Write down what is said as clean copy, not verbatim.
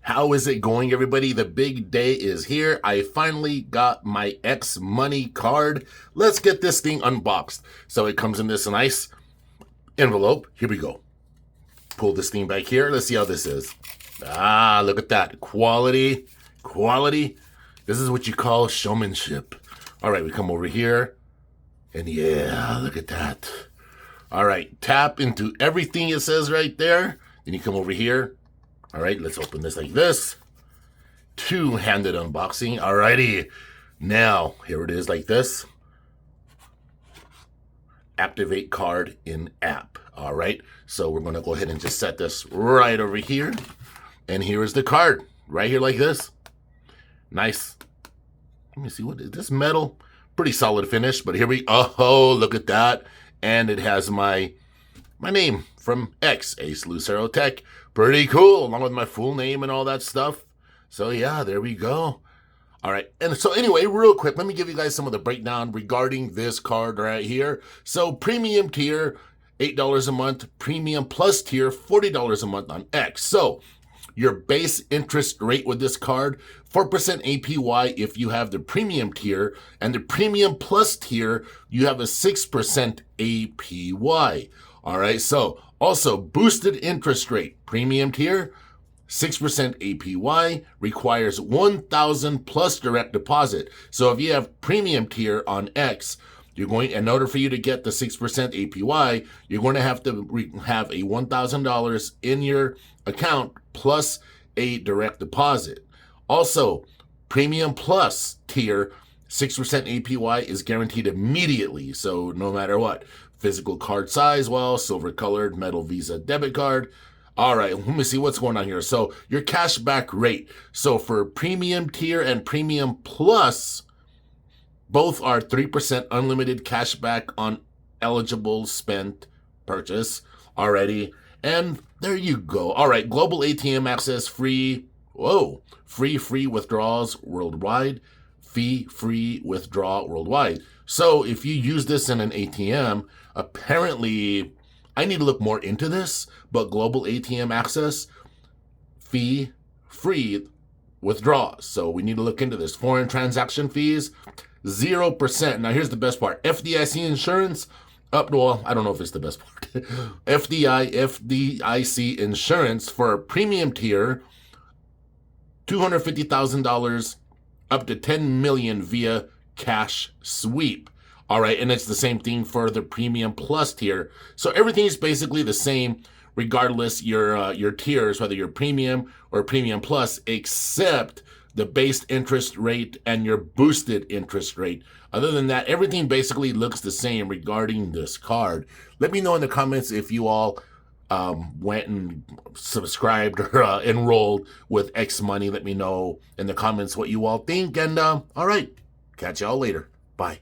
How is it going, everybody? The big day is here. I finally got my X Money card. Let's get this thing unboxed. So it comes in this nice envelope. Here we go. Pull this thing back here. Let's see how this is. Ah, look at that. Quality. This is what you call showmanship. All right, we come over here. And yeah, look at that. All right, tap into everything it says right there. Then you come over here. All right, let's open this like this. Two-handed unboxing. Alrighty. Now, here it is like this. Activate card in app. All right. So we're going to go ahead and just set this right over here. And here is the card. Right here like this. Nice. Let me see, what is this? Metal? Pretty solid finish. But here we, oh, look at that. And it has my name from X, Ace Lucero Tech. Pretty cool, along with my full name and all that stuff. So yeah, there we go. All right, and so anyway, real quick, let me give you guys some of the breakdown regarding this card right here. So premium tier, $8 a month. Premium plus tier, $40 a month on X. So your base interest rate with this card, 4% APY if you have the premium tier, and the premium plus tier, you have a 6% APY. All right, so also boosted interest rate, premium tier, 6% APY, requires 1,000 plus direct deposit. So if you have premium tier on X, you're going, in order for you to get the 6% APY, you're going to have a $1,000 in your account plus a direct deposit. Also, premium plus tier, 6% APY is guaranteed immediately. So no matter what, physical card size, well, silver colored metal Visa debit card. All right, let me see what's going on here. So your cashback rate. So for premium tier and premium plus, both are 3% unlimited cashback on eligible spent purchase already. And there you go. All right, global ATM access free. Whoa, free withdrawals worldwide. Fee-free withdrawal worldwide. So if you use this in an ATM, apparently, I need to look more into this, but global ATM access, fee-free withdrawals. So we need to look into this. Foreign transaction fees, 0%. Now here's the best part. FDIC insurance, well, I don't know if it's the best part. FDIC insurance for a premium tier, $250,000 up to $10 million via cash sweep. All right, and it's the same thing for the premium plus tier. So everything is basically the same, regardless your tiers, whether you're premium or premium plus, except the base interest rate and your boosted interest rate. Other than that, everything basically looks the same regarding this card. Let me know in the comments if you all went and subscribed or enrolled with X Money. Let me know in the comments what you all think. And all right, catch y'all later. Bye.